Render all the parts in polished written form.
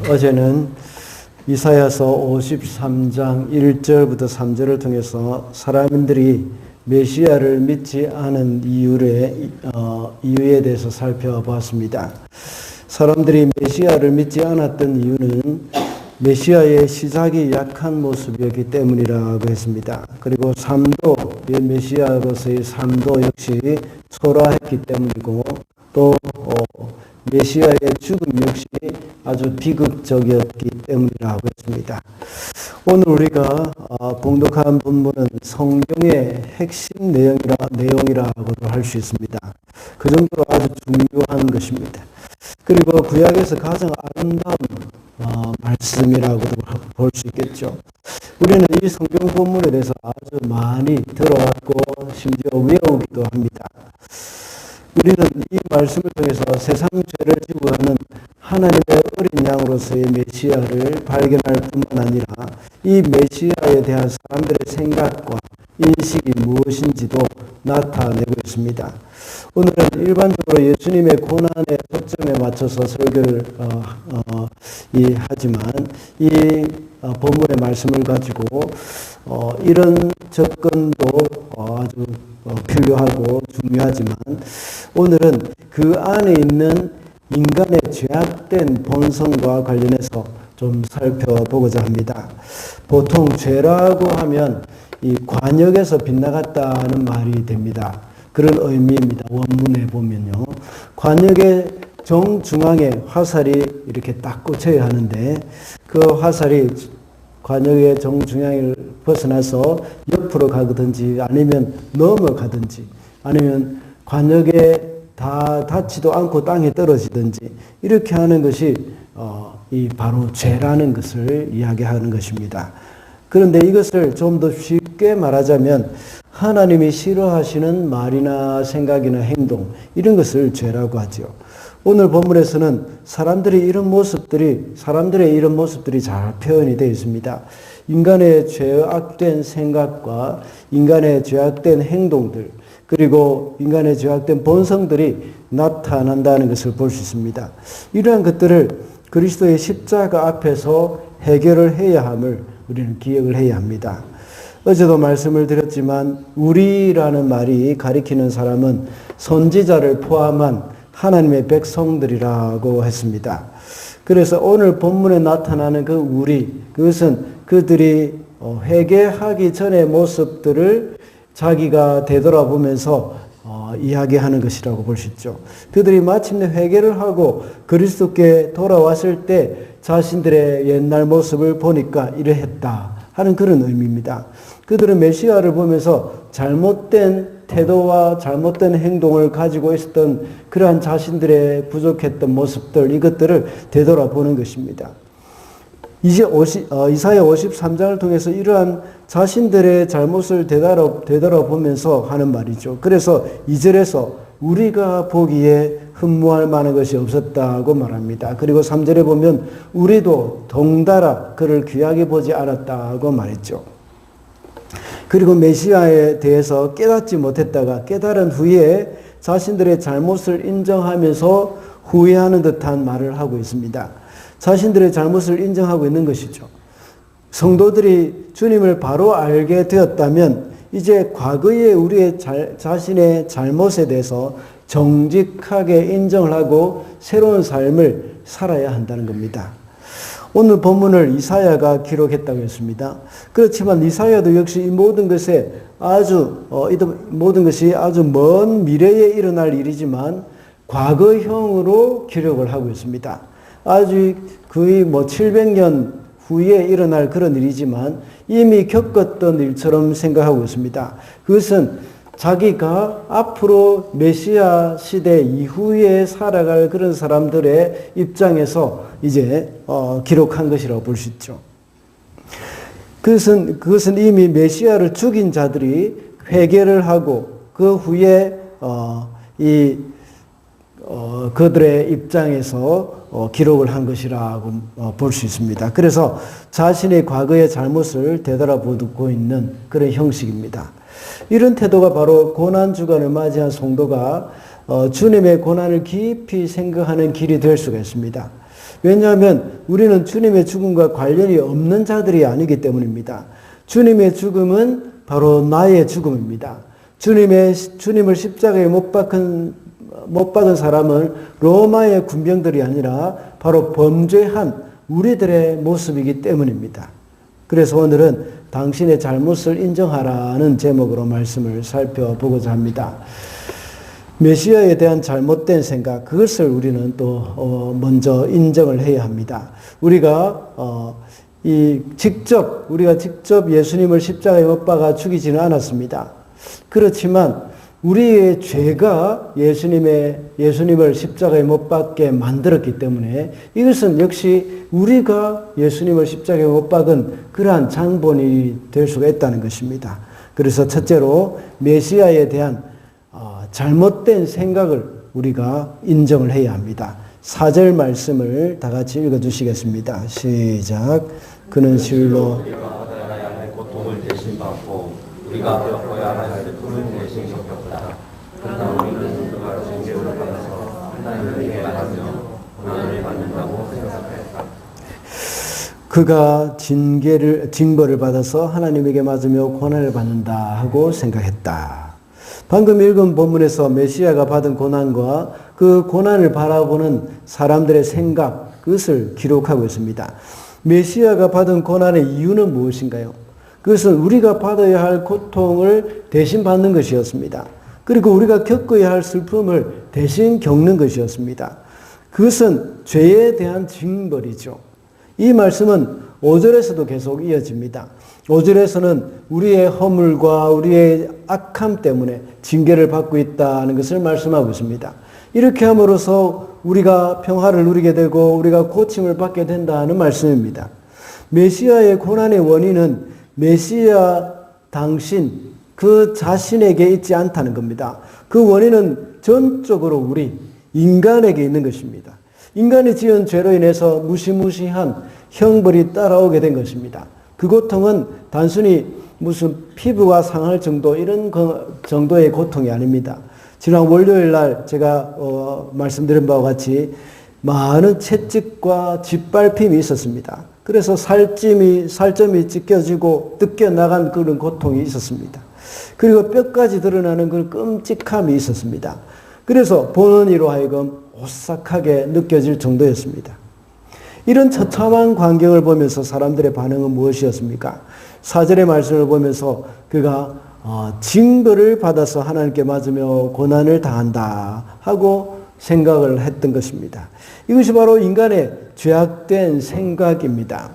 어제는 이사야서 53장 1절부터 3절을 통해서 사람들이 메시아를 믿지 않은 이유에 대해서 살펴보았습니다. 사람들이 메시아를 믿지 않았던 이유는 메시아의 시작이 약한 모습이었기 때문이라고 했습니다. 그리고 삶도, 메시아로서의 삶도 역시 초라했기 때문이고, 또 메시아의 죽음 역시 아주 비극적이었기 때문이라고 했습니다. 오늘 우리가 봉독한 본문은 성경의 핵심 내용이라고도 할 수 있습니다. 그 정도로 아주 중요한 것입니다. 그리고 구약에서 가장 아름다운 말씀이라고도 볼 수 있겠죠. 우리는 이 성경 본문에 대해서 아주 많이 들어왔고 심지어 외우기도 합니다. 우리는 이 말씀을 통해서 세상 죄를 지고 가는 하나님의 어린 양으로서의 메시아를 발견할 뿐만 아니라 이 메시아에 대한 사람들의 생각과 인식이 무엇인지도 나타내고 있습니다. 오늘은 일반적으로 예수님의 고난의 초점에 맞춰서 설교를 하지만 이 본문의 말씀을 가지고 이런 접근도 아주 필요하고 중요하지만 오늘은 그 안에 있는 인간의 죄악된 본성과 관련해서 좀 살펴보고자 합니다. 보통 죄라고 하면 이 관역에서 빗나갔다는 말이 됩니다. 그런 의미입니다. 원문에 보면요. 관역의 정중앙에 화살이 이렇게 딱 꽂혀야 하는데 그 화살이 관역의 정중앙을 벗어나서 옆으로 가든지 아니면 넘어가든지 아니면 관역에 다 닿지도 않고 땅에 떨어지든지 이렇게 하는 것이 이 바로 죄라는 것을 이야기하는 것입니다. 그런데 이것을 좀 더 쉽게 말하자면 하나님이 싫어하시는 말이나 생각이나 행동 이런 것을 죄라고 하죠. 오늘 본문에서는 사람들의 이런 모습들이 잘 표현이 되어 있습니다. 인간의 죄악된 생각과 인간의 죄악된 행동들 그리고 인간의 죄악된 본성들이 나타난다는 것을 볼 수 있습니다. 이러한 것들을 그리스도의 십자가 앞에서 해결을 해야 함을 우리는 기억을 해야 합니다. 어제도 말씀을 드렸지만 우리라는 말이 가리키는 사람은 선지자를 포함한 하나님의 백성들이라고 했습니다. 그래서 오늘 본문에 나타나는 그 우리, 그것은 그들이 회개하기 전의 모습들을 자기가 되돌아보면서 이야기하는 것이라고 볼 수 있죠. 그들이 마침내 회개를 하고 그리스도께 돌아왔을 때 자신들의 옛날 모습을 보니까 이러했다 하는 그런 의미입니다. 그들은 메시아를 보면서 잘못된 태도와 잘못된 행동을 가지고 있었던 그러한 자신들의 부족했던 모습들 이것들을 되돌아보는 것입니다. 이제 이사야 53장을 통해서 이러한 자신들의 잘못을 되돌아보면서 하는 말이죠. 그래서 2절에서 우리가 보기에 흠모할 만한 것이 없었다고 말합니다. 그리고 3절에 보면 우리도 동달아 그를 귀하게 보지 않았다고 말했죠. 그리고 메시아에 대해서 깨닫지 못했다가 깨달은 후에 자신들의 잘못을 인정하면서 후회하는 듯한 말을 하고 있습니다. 자신들의 잘못을 인정하고 있는 것이죠. 성도들이 주님을 바로 알게 되었다면 이제 과거의 우리의 자신의 잘못에 대해서 정직하게 인정을 하고 새로운 삶을 살아야 한다는 겁니다. 오늘 본문을 이사야가 기록했다고 했습니다. 그렇지만 이사야도 역시 이 모든 것이 아주 먼 미래에 일어날 일이지만 과거형으로 기록을 하고 있습니다. 아주 거의 700년 후에 일어날 그런 일이지만 이미 겪었던 일처럼 생각하고 있습니다. 그것은 자기가 앞으로 메시아 시대 이후에 살아갈 그런 사람들의 입장에서 이제 기록한 것이라고 볼 수 있죠. 그것은 이미 메시아를 죽인 자들이 회개를 하고 그 후에 그들의 입장에서 기록을 한 것이라고 볼 수 있습니다. 그래서 자신의 과거의 잘못을 되돌아보고 있는 그런 형식입니다. 이런 태도가 바로 고난주간을 맞이한 성도가 주님의 고난을 깊이 생각하는 길이 될 수가 있습니다. 왜냐하면 우리는 주님의 죽음과 관련이 없는 자들이 아니기 때문입니다. 주님의 죽음은 바로 나의 죽음입니다. 주님을 십자가에 못 박은 사람은 로마의 군병들이 아니라 바로 범죄한 우리들의 모습이기 때문입니다. 그래서 오늘은 당신의 잘못을 인정하라는 제목으로 말씀을 살펴보고자 합니다. 메시아에 대한 잘못된 생각, 그것을 우리는 또 먼저 인정을 해야 합니다. 우리가 직접 예수님을 십자가에 못 박아 죽이지는 않았습니다. 그렇지만 우리의 죄가 예수님을 십자가에 못 박게 만들었기 때문에 이것은 역시 우리가 예수님을 십자가에 못 박은 그러한 장본이 될 수가 있다는 것입니다. 그래서 첫째로 메시아에 대한 잘못된 생각을 우리가 인정을 해야 합니다. 4절 말씀을 다 같이 읽어주시겠습니다. 시작. 그는 실로 우리가 받아야 할 고통을 대신 받고 우리가 겪어야 할 슬픔을 대신 겪었다. 그러나 우리는 그가 징계를 받아서 하나님에게 받으며 고난을 받는다고 생각했다. 그가 징벌을 받아서 하나님에게 맞으며 고난을 받는다 하고 생각했다. 방금 읽은 본문에서 메시아가 받은 고난과 그 고난을 바라보는 사람들의 생각, 그것을 기록하고 있습니다. 메시아가 받은 고난의 이유는 무엇인가요? 그것은 우리가 받아야 할 고통을 대신 받는 것이었습니다. 그리고 우리가 겪어야 할 슬픔을 대신 겪는 것이었습니다. 그것은 죄에 대한 징벌이죠. 이 말씀은 5절에서도 계속 이어집니다. 5절에서는 우리의 허물과 우리의 악함 때문에 징계를 받고 있다는 것을 말씀하고 있습니다. 이렇게 함으로써 우리가 평화를 누리게 되고 우리가 고침을 받게 된다는 말씀입니다. 메시아의 고난의 원인은 메시아 당신 그 자신에게 있지 않다는 겁니다. 그 원인은 전적으로 우리 인간에게 있는 것입니다. 인간이 지은 죄로 인해서 무시무시한 형벌이 따라오게 된 것입니다. 그 고통은 단순히 무슨 피부가 상할 정도 이런 정도의 고통이 아닙니다. 지난 월요일 날 제가 말씀드린 바와 같이 많은 채찍과 짓밟힘이 있었습니다. 그래서 살점이 찢겨지고 뜯겨나간 그런 고통이 있었습니다. 그리고 뼈까지 드러나는 그런 끔찍함이 있었습니다. 그래서 보는 이로 하여금 오싹하게 느껴질 정도였습니다. 이런 처참한 광경을 보면서 사람들의 반응은 무엇이었습니까? 4절의 말씀을 보면서 그가 징벌을 받아서 하나님께 맞으며 고난을 당한다 하고 생각을 했던 것입니다. 이것이 바로 인간의 죄악된 생각입니다.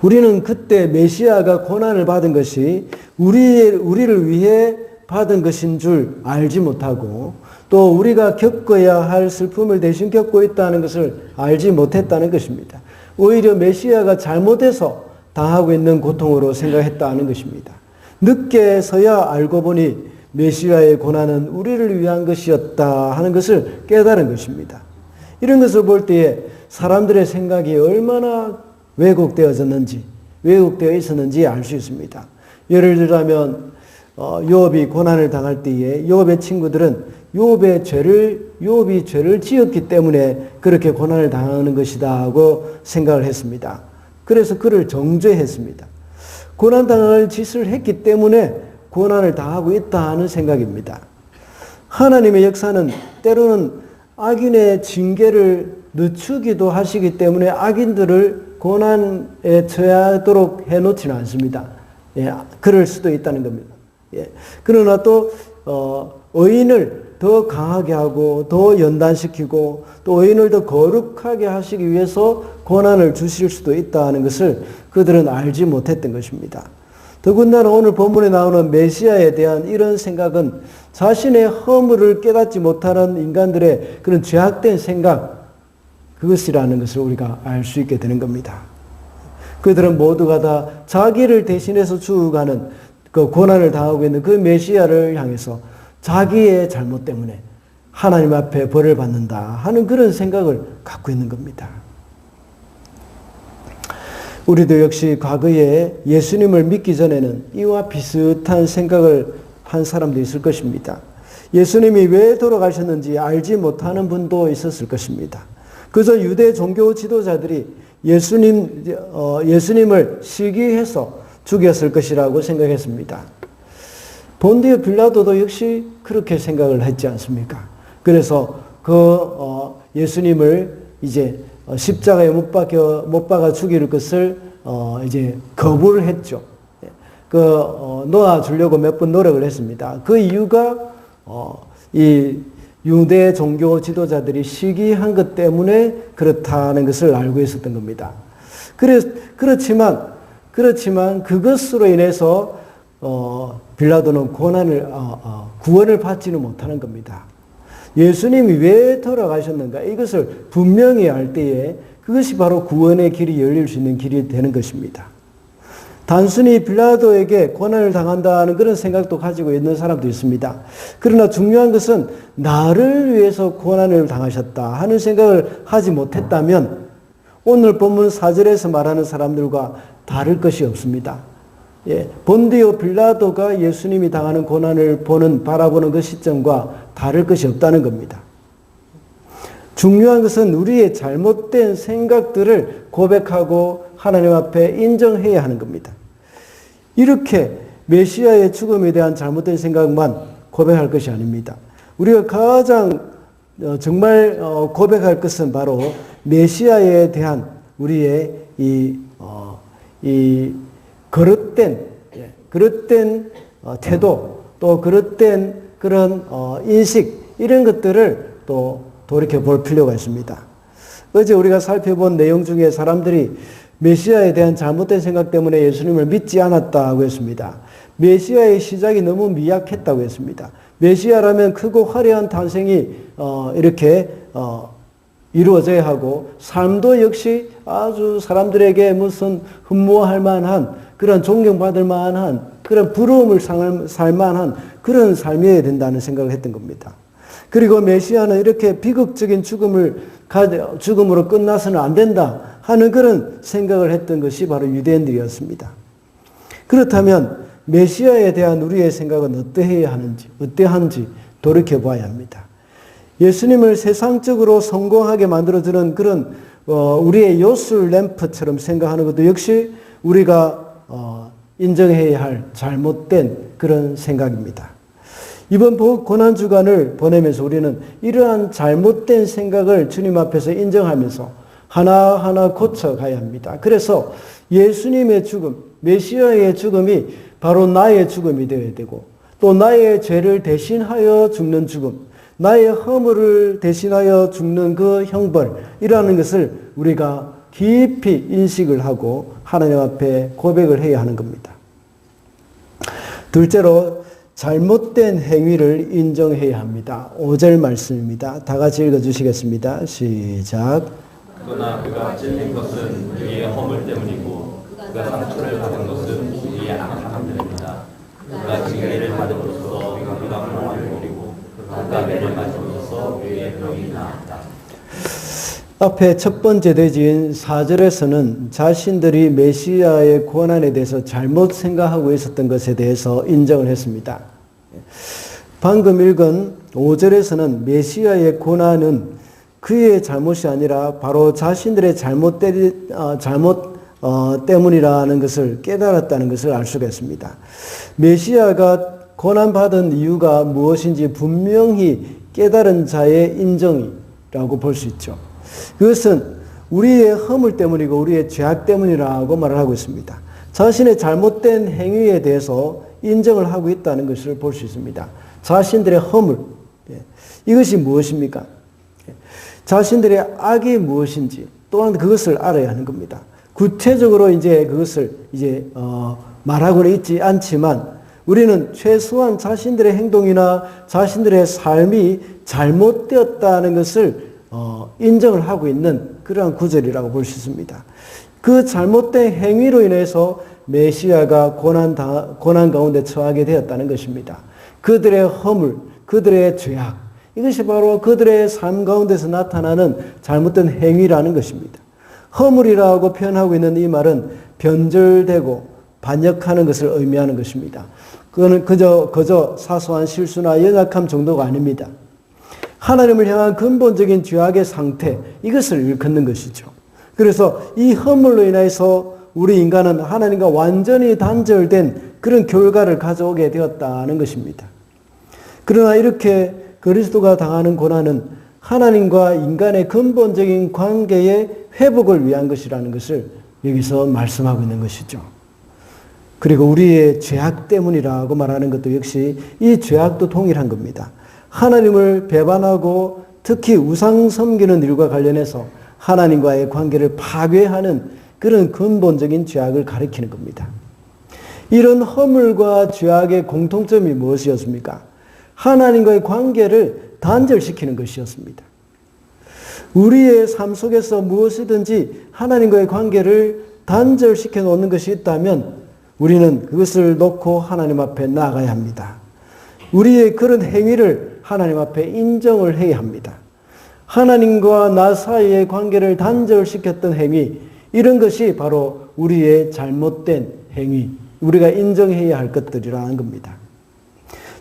우리는 그때 메시아가 고난을 받은 것이 우리를 위해 받은 것인 줄 알지 못하고 또 우리가 겪어야 할 슬픔을 대신 겪고 있다는 것을 알지 못했다는 것입니다. 오히려 메시아가 잘못해서 당하고 있는 고통으로 생각했다는 것입니다. 늦게서야 알고 보니 메시아의 고난은 우리를 위한 것이었다 하는 것을 깨달은 것입니다. 이런 것을 볼 때에 사람들의 생각이 얼마나 왜곡되어 있었는지 알 수 있습니다. 예를 들자면 욥이 고난을 당할 때에 욥의 친구들은 욥이 죄를 지었기 때문에 그렇게 고난을 당하는 것이다 하고 생각을 했습니다. 그래서 그를 정죄했습니다. 고난당할 짓을 했기 때문에 고난을 당하고 있다 하는 생각입니다. 하나님의 역사는 때로는 악인의 징계를 늦추기도 하시기 때문에 악인들을 고난에 처하도록 해놓지는 않습니다. 그럴 수도 있다는 겁니다. 그러나 또 의인을 더 강하게 하고 더 연단시키고 또 의인을 더 거룩하게 하시기 위해서 고난을 주실 수도 있다는 것을 그들은 알지 못했던 것입니다. 더군다나 오늘 본문에 나오는 메시아에 대한 이런 생각은 자신의 허물을 깨닫지 못하는 인간들의 그런 죄악된 생각, 그것이라는 것을 우리가 알 수 있게 되는 겁니다. 그들은 모두가 다 자기를 대신해서 죽어가는 그 고난을 당하고 있는 그 메시아를 향해서 자기의 잘못 때문에 하나님 앞에 벌을 받는다 하는 그런 생각을 갖고 있는 겁니다. 우리도 역시 과거에 예수님을 믿기 전에는 이와 비슷한 생각을 한 사람도 있을 것입니다. 예수님이 왜 돌아가셨는지 알지 못하는 분도 있었을 것입니다. 그저 유대 종교 지도자들이 예수님을 시기해서 죽였을 것이라고 생각했습니다. 본디오 빌라도도 역시 그렇게 생각을 했지 않습니까? 그래서 예수님을 이제 십자가에 못 박아 죽일 것을 이제 거부를 했죠. 놓아 주려고 몇 번 노력을 했습니다. 그 이유가 이 유대 종교 지도자들이 시기한 것 때문에 그렇다는 것을 알고 있었던 겁니다. 그렇지만 그것으로 인해서 빌라도는 구원을 받지는 못하는 겁니다. 예수님이 왜 돌아가셨는가 이것을 분명히 알 때에 그것이 바로 구원의 길이 열릴 수 있는 길이 되는 것입니다. 단순히 빌라도에게 고난을 당한다는 그런 생각도 가지고 있는 사람도 있습니다. 그러나 중요한 것은 나를 위해서 고난을 당하셨다 하는 생각을 하지 못했다면 오늘 본문 4절에서 말하는 사람들과 다를 것이 없습니다. 본디오 빌라도가 예수님이 당하는 고난을 바라보는 그 시점과 다를 것이 없다는 겁니다. 중요한 것은 우리의 잘못된 생각들을 고백하고 하나님 앞에 인정해야 하는 겁니다. 이렇게 메시아의 죽음에 대한 잘못된 생각만 고백할 것이 아닙니다. 우리가 가장 정말 고백할 것은 바로 메시아에 대한 우리의 이 거릇된 태도, 또 거릇된 그런 인식, 이런 것들을 또 돌이켜 볼 필요가 있습니다. 어제 우리가 살펴본 내용 중에 사람들이 메시아에 대한 잘못된 생각 때문에 예수님을 믿지 않았다고 했습니다. 메시아의 시작이 너무 미약했다고 했습니다. 메시아라면 크고 화려한 탄생이 이렇게 이루어져야 하고, 삶도 역시 아주 사람들에게 무슨 흠모할 만한, 그런 존경받을 만한, 그런 부러움을 살 만한 그런 삶이어야 된다는 생각을 했던 겁니다. 그리고 메시아는 이렇게 비극적인 죽음으로 끝나서는 안 된다 하는 그런 생각을 했던 것이 바로 유대인들이었습니다. 그렇다면 메시아에 대한 우리의 생각은 어떠한지 돌이켜봐야 합니다. 예수님을 세상적으로 성공하게 만들어주는 그런 우리의 요술 램프처럼 생각하는 것도 역시 우리가 인정해야 할 잘못된 그런 생각입니다. 이번 고난주간을 보내면서 우리는 이러한 잘못된 생각을 주님 앞에서 인정하면서 하나하나 고쳐가야 합니다. 그래서 예수님의 죽음, 메시아의 죽음이 바로 나의 죽음이 되어야 되고, 또 나의 죄를 대신하여 죽는 죽음, 나의 허물을 대신하여 죽는 그 형벌이라는 것을 우리가 깊이 인식을 하고 하나님 앞에 고백을 해야 하는 겁니다. 둘째로 잘못된 행위를 인정해야 합니다. 5절 말씀입니다. 다 같이 읽어주시겠습니다. 시작. 그러나 그가 찔린 것은 우리의 허물 때문이고 그가 상처를 받은 것은 우리의 악함 때문이다. 그가 징계를 받음으로써 우리가 평안을 누리고 그가 매를 맞음으로써 우리의 병이 나았다. 앞에 첫 번째 대지인 4절에서는 자신들이 메시아의 고난에 대해서 잘못 생각하고 있었던 것에 대해서 인정을 했습니다. 방금 읽은 5절에서는 메시아의 고난은 그의 잘못이 아니라 바로 자신들의 잘못 때문이라는 것을 깨달았다는 것을 알 수가 있습니다. 메시아가 고난받은 이유가 무엇인지 분명히 깨달은 자의 인정이라고 볼 수 있죠. 그것은 우리의 허물 때문이고 우리의 죄악 때문이라고 말을 하고 있습니다. 자신의 잘못된 행위에 대해서 인정을 하고 있다는 것을 볼 수 있습니다. 자신들의 허물, 이것이 무엇입니까? 자신들의 악이 무엇인지 또한 그것을 알아야 하는 겁니다. 구체적으로 이제 그것을 말하고는 있지 않지만 우리는 최소한 자신들의 행동이나 자신들의 삶이 잘못되었다는 것을 인정을 하고 있는 그러한 구절이라고 볼 수 있습니다. 그 잘못된 행위로 인해서 메시아가 고난 가운데 처하게 되었다는 것입니다. 그들의 허물, 그들의 죄악, 이것이 바로 그들의 삶 가운데서 나타나는 잘못된 행위라는 것입니다. 허물이라고 표현하고 있는 이 말은 변절되고 반역하는 것을 의미하는 것입니다. 그거는 그저 사소한 실수나 연약함 정도가 아닙니다. 하나님을 향한 근본적인 죄악의 상태, 이것을 일컫는 것이죠. 그래서 이 허물로 인해서 우리 인간은 하나님과 완전히 단절된 그런 결과를 가져오게 되었다는 것입니다. 그러나 이렇게 그리스도가 당하는 고난은 하나님과 인간의 근본적인 관계의 회복을 위한 것이라는 것을 여기서 말씀하고 있는 것이죠. 그리고 우리의 죄악 때문이라고 말하는 것도 역시 이 죄악도 동일한 겁니다. 하나님을 배반하고 특히 우상 섬기는 일과 관련해서 하나님과의 관계를 파괴하는 그런 근본적인 죄악을 가리키는 겁니다. 이런 허물과 죄악의 공통점이 무엇이었습니까? 하나님과의 관계를 단절시키는 것이었습니다. 우리의 삶 속에서 무엇이든지 하나님과의 관계를 단절시켜 놓는 것이 있다면 우리는 그것을 놓고 하나님 앞에 나아가야 합니다. 우리의 그런 행위를 하나님 앞에 인정을 해야 합니다. 하나님과 나 사이의 관계를 단절시켰던 행위, 이런 것이 바로 우리의 잘못된 행위, 우리가 인정해야 할 것들이라는 겁니다.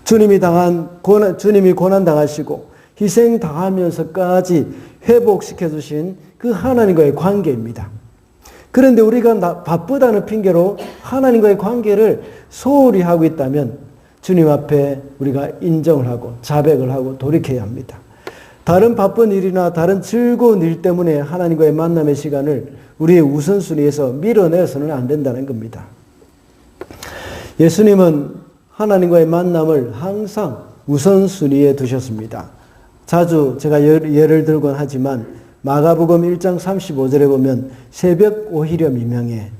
주님이 고난 당하시고 희생 당하면서까지 회복시켜 주신 그 하나님과의 관계입니다. 그런데 우리가 바쁘다는 핑계로 하나님과의 관계를 소홀히 하고 있다면 주님 앞에 우리가 인정을 하고 자백을 하고 돌이켜야 합니다. 다른 바쁜 일이나 다른 즐거운 일 때문에 하나님과의 만남의 시간을 우리의 우선순위에서 밀어내서는 안 된다는 겁니다. 예수님은 하나님과의 만남을 항상 우선순위에 두셨습니다. 자주 제가 예를 들곤 하지만 마가복음 1장 35절에 보면 새벽 오히려 미명에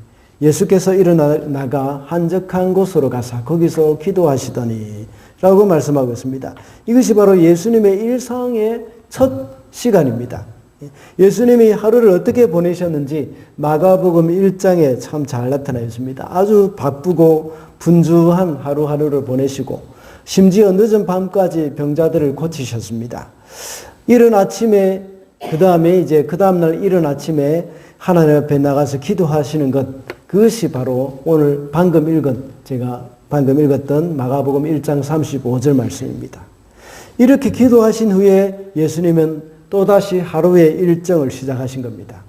예수께서 일어나가 한적한 곳으로 가사 거기서 기도하시더니 라고 말씀하고 있습니다. 이것이 바로 예수님의 일상의 첫 시간입니다. 예수님이 하루를 어떻게 보내셨는지 마가복음 1장에 참 잘 나타나 있습니다. 아주 바쁘고 분주한 하루하루를 보내시고 심지어 늦은 밤까지 병자들을 고치셨습니다. 이른 아침에 그 다음날 이른 아침에 하나님 앞에 나가서 기도하시는 것, 그것이 바로 오늘 제가 방금 읽었던 마가복음 1장 35절 말씀입니다. 이렇게 기도하신 후에 예수님은 또다시 하루의 일정을 시작하신 겁니다.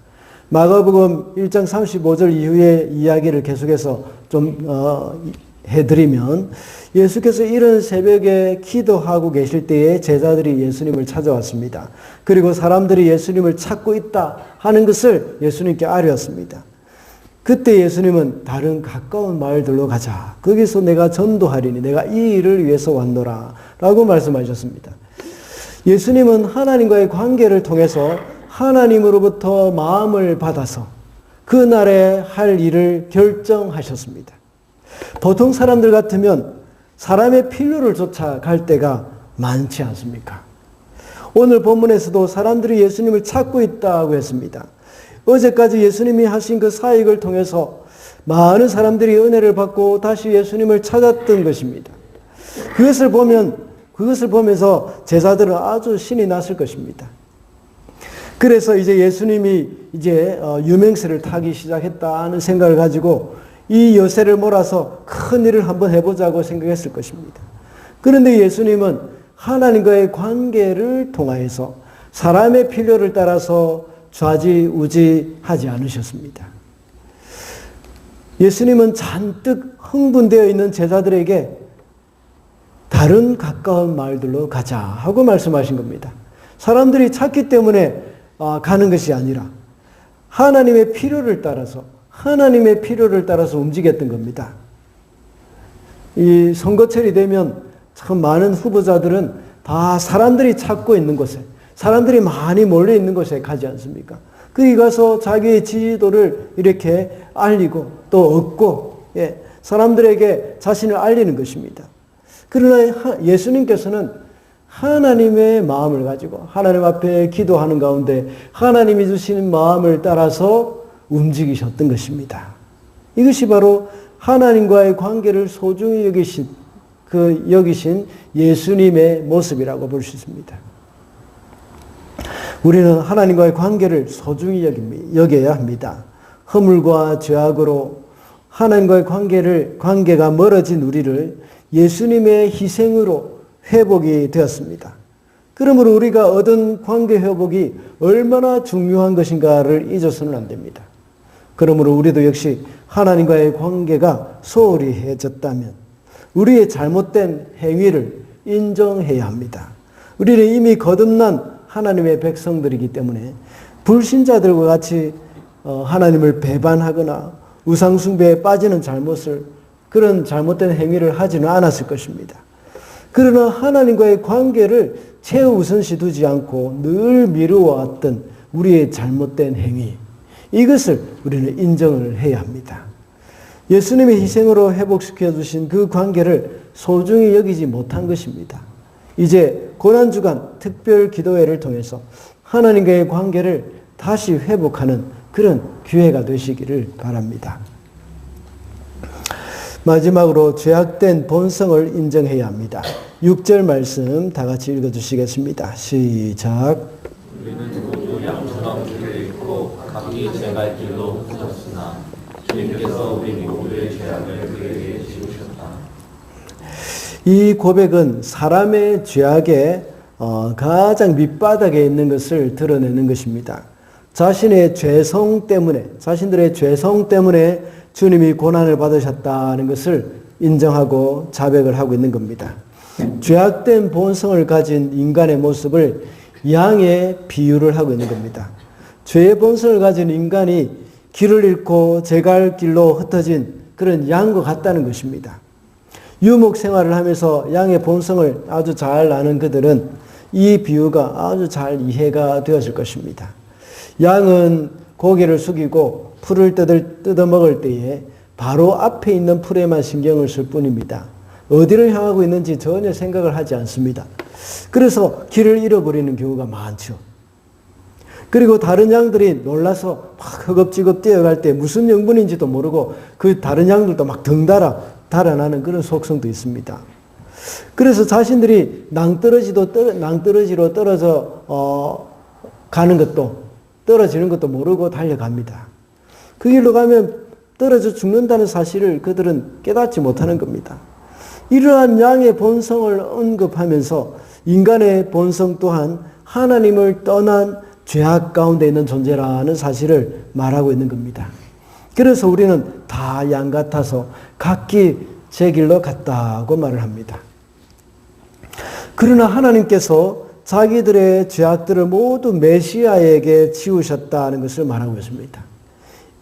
마가복음 1장 35절 이후의 이야기를 계속해서 좀 해드리면 예수께서 이른 새벽에 기도하고 계실 때에 제자들이 예수님을 찾아왔습니다. 그리고 사람들이 예수님을 찾고 있다 하는 것을 예수님께 알렸습니다. 그때 예수님은 다른 가까운 마을들로 가자. 거기서 내가 전도하리니 내가 이 일을 위해서 왔노라 라고 말씀하셨습니다. 예수님은 하나님과의 관계를 통해서 하나님으로부터 마음을 받아서 그날에 할 일을 결정하셨습니다. 보통 사람들 같으면 사람의 필요를 쫓아갈 때가 많지 않습니까? 오늘 본문에서도 사람들이 예수님을 찾고 있다고 했습니다. 어제까지 예수님이 하신 그 사역을 통해서 많은 사람들이 은혜를 받고 다시 예수님을 찾았던 것입니다. 그것을 보면서 제자들은 아주 신이 났을 것입니다. 그래서 이제 예수님이 유명세를 타기 시작했다는 생각을 가지고 이 여세를 몰아서 큰 일을 한번 해보자고 생각했을 것입니다. 그런데 예수님은 하나님과의 관계를 통하여서 사람의 필요를 따라서 좌지우지하지 않으셨습니다. 예수님은 잔뜩 흥분되어 있는 제자들에게 다른 가까운 마을들로 가자 하고 말씀하신 겁니다. 사람들이 찾기 때문에 가는 것이 아니라 하나님의 필요를 따라서 움직였던 겁니다. 이 선거철이 되면 참 많은 후보자들은 다 사람들이 찾고 있는 곳에, 사람들이 많이 몰려 있는 곳에 가지 않습니까? 거기 가서 자기의 지지도를 이렇게 알리고 또 얻고 사람들에게 자신을 알리는 것입니다. 그러나 예수님께서는 하나님의 마음을 가지고 하나님 앞에 기도하는 가운데 하나님이 주시는 마음을 따라서 움직이셨던 것입니다. 이것이 바로 하나님과의 관계를 소중히 여기신 예수님의 모습이라고 볼 수 있습니다. 우리는 하나님과의 관계를 소중히 여겨야 합니다. 허물과 죄악으로 하나님과의 관계가 멀어진 우리를 예수님의 희생으로 회복이 되었습니다. 그러므로 우리가 얻은 관계 회복이 얼마나 중요한 것인가를 잊어서는 안 됩니다. 그러므로 우리도 역시 하나님과의 관계가 소홀히 해졌다면 우리의 잘못된 행위를 인정해야 합니다. 우리는 이미 거듭난 하나님의 백성들이기 때문에 불신자들과 같이 하나님을 배반하거나 우상숭배에 빠지는 그런 잘못된 행위를 하지는 않았을 것입니다. 그러나 하나님과의 관계를 최우선시 두지 않고 늘 미루어왔던 우리의 잘못된 행위, 이것을 우리는 인정을 해야 합니다. 예수님의 희생으로 회복시켜 주신 그 관계를 소중히 여기지 못한 것입니다. 이제 고난주간 특별 기도회를 통해서 하나님과의 관계를 다시 회복하는 그런 기회가 되시기를 바랍니다. 마지막으로 죄악된 본성을 인정해야 합니다. 6절 말씀 다 같이 읽어주시겠습니다. 시작. 우리는 모두 양처럼 길을 잃고 각기 제 갈 길로 흩어졌으나 주님께서 우리 모두의 죄악을 그에게 지우셨다. 이 고백은 사람의 죄악의 가장 밑바닥에 있는 것을 드러내는 것입니다. 자신들의 죄성 때문에 주님이 고난을 받으셨다는 것을 인정하고 자백을 하고 있는 겁니다. 죄악된 본성을 가진 인간의 모습을 양에 비유를 하고 있는 겁니다. 죄의 본성을 가진 인간이 길을 잃고 제 갈 길로 흩어진 그런 양과 같다는 것입니다. 유목 생활을 하면서 양의 본성을 아주 잘 아는 그들은 이 비유가 아주 잘 이해가 되었을 것입니다. 양은 고개를 숙이고 풀을 뜯어먹을 때에 바로 앞에 있는 풀에만 신경을 쓸 뿐입니다. 어디를 향하고 있는지 전혀 생각을 하지 않습니다. 그래서 길을 잃어버리는 경우가 많죠. 그리고 다른 양들이 놀라서 막 허겁지겁 뛰어갈 때 무슨 영분인지도 모르고 그 다른 양들도 막 덩달아 달아나는 그런 속성도 있습니다. 그래서 자신들이 낭떠러지로 떨어져 가는 것도 떨어지는 것도 모르고 달려갑니다. 그 길로 가면 떨어져 죽는다는 사실을 그들은 깨닫지 못하는 겁니다. 이러한 양의 본성을 언급하면서 인간의 본성 또한 하나님을 떠난 죄악 가운데 있는 존재라는 사실을 말하고 있는 겁니다. 그래서 우리는 다 양 같아서 각기 제 길로 갔다고 말을 합니다. 그러나 하나님께서 자기들의 죄악들을 모두 메시아에게 지우셨다는 것을 말하고 있습니다.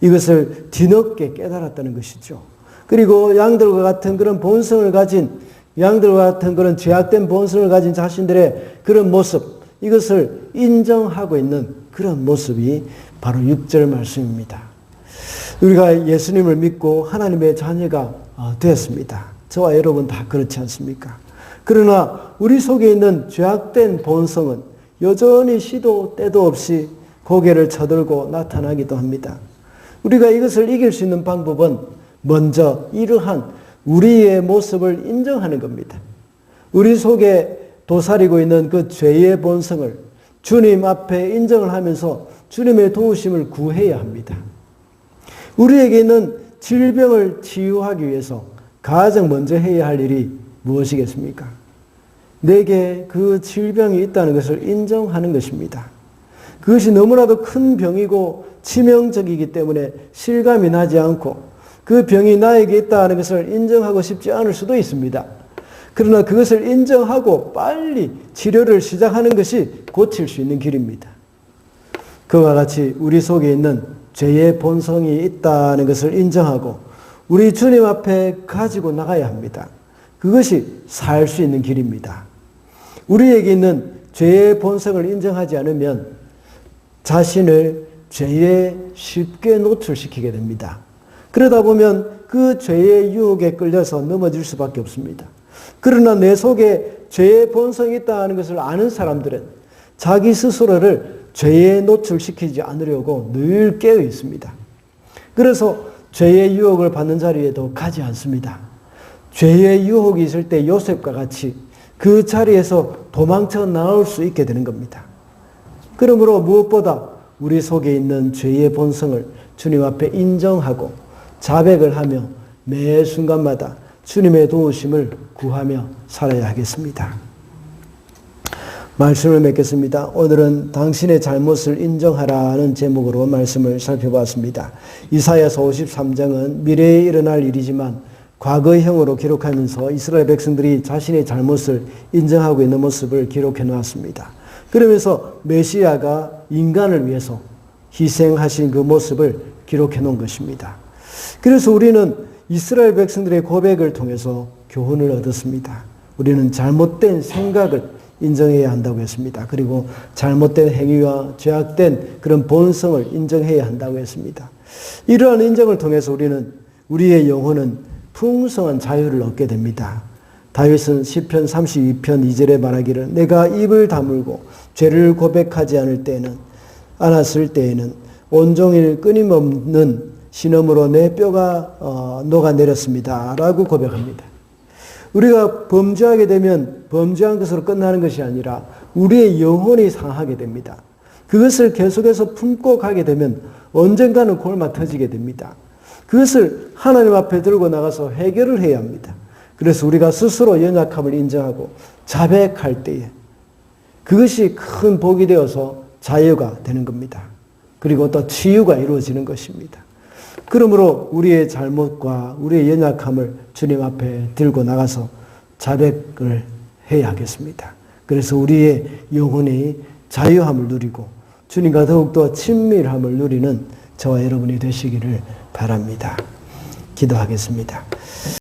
이것을 뒤늦게 깨달았다는 것이죠. 그리고 양들과 같은 그런 죄악된 본성을 가진 자신들의 그런 모습, 이것을 인정하고 있는 그런 모습이 바로 6절 말씀입니다. 우리가 예수님을 믿고 하나님의 자녀가 되었습니다. 저와 여러분 다 그렇지 않습니까? 그러나 우리 속에 있는 죄악된 본성은 여전히 시도 때도 없이 고개를 쳐들고 나타나기도 합니다. 우리가 이것을 이길 수 있는 방법은 먼저 이러한 우리의 모습을 인정하는 겁니다. 우리 속에 도사리고 있는 그 죄의 본성을 주님 앞에 인정을 하면서 주님의 도우심을 구해야 합니다. 우리에게 있는 질병을 치유하기 위해서 가장 먼저 해야 할 일이 무엇이겠습니까? 내게 그 질병이 있다는 것을 인정하는 것입니다. 그것이 너무나도 큰 병이고 치명적이기 때문에 실감이 나지 않고 그 병이 나에게 있다는 것을 인정하고 싶지 않을 수도 있습니다. 그러나 그것을 인정하고 빨리 치료를 시작하는 것이 고칠 수 있는 길입니다. 그와 같이 우리 속에 있는 죄의 본성이 있다는 것을 인정하고 우리 주님 앞에 가지고 나가야 합니다. 그것이 살 수 있는 길입니다. 우리에게 있는 죄의 본성을 인정하지 않으면 자신을 죄에 쉽게 노출시키게 됩니다. 그러다 보면 그 죄의 유혹에 끌려서 넘어질 수밖에 없습니다. 그러나 내 속에 죄의 본성이 있다는 것을 아는 사람들은 자기 스스로를 죄에 노출시키지 않으려고 늘 깨어 있습니다. 그래서 죄의 유혹을 받는 자리에도 가지 않습니다. 죄의 유혹이 있을 때 요셉과 같이 그 자리에서 도망쳐 나올 수 있게 되는 겁니다. 그러므로 무엇보다 우리 속에 있는 죄의 본성을 주님 앞에 인정하고 자백을 하며 매 순간마다 주님의 도우심을 구하며 살아야 하겠습니다. 말씀을 맺겠습니다. 오늘은 당신의 잘못을 인정하라는 제목으로 말씀을 살펴봤습니다. 이사야서 53장은 미래에 일어날 일이지만 과거형으로 기록하면서 이스라엘 백성들이 자신의 잘못을 인정하고 있는 모습을 기록해 놓았습니다. 그러면서 메시아가 인간을 위해서 희생하신 그 모습을 기록해 놓은 것입니다. 그래서 우리는 이스라엘 백성들의 고백을 통해서 교훈을 얻었습니다. 우리는 잘못된 생각을 인정해야 한다고 했습니다. 그리고 잘못된 행위와 죄악된 그런 본성을 인정해야 한다고 했습니다. 이러한 인정을 통해서 우리의 영혼은 풍성한 자유를 얻게 됩니다. 다윗은 시편 32편 2절에 말하기를 내가 입을 다물고 죄를 고백하지 않았을 때에는 온종일 끊임없는 신음으로 내 뼈가 녹아내렸습니다. 라고 고백합니다. 우리가 범죄하게 되면 범죄한 것으로 끝나는 것이 아니라 우리의 영혼이 상하게 됩니다. 그것을 계속해서 품고 가게 되면 언젠가는 골마 터지게 됩니다. 그것을 하나님 앞에 들고 나가서 해결을 해야 합니다. 그래서 우리가 스스로 연약함을 인정하고 자백할 때에 그것이 큰 복이 되어서 자유가 되는 겁니다. 그리고 또 치유가 이루어지는 것입니다. 그러므로 우리의 잘못과 우리의 연약함을 주님 앞에 들고 나가서 자백을 해야 하겠습니다. 그래서 우리의 영혼이 자유함을 누리고 주님과 더욱더 친밀함을 누리는 저와 여러분이 되시기를 바랍니다. 기도하겠습니다.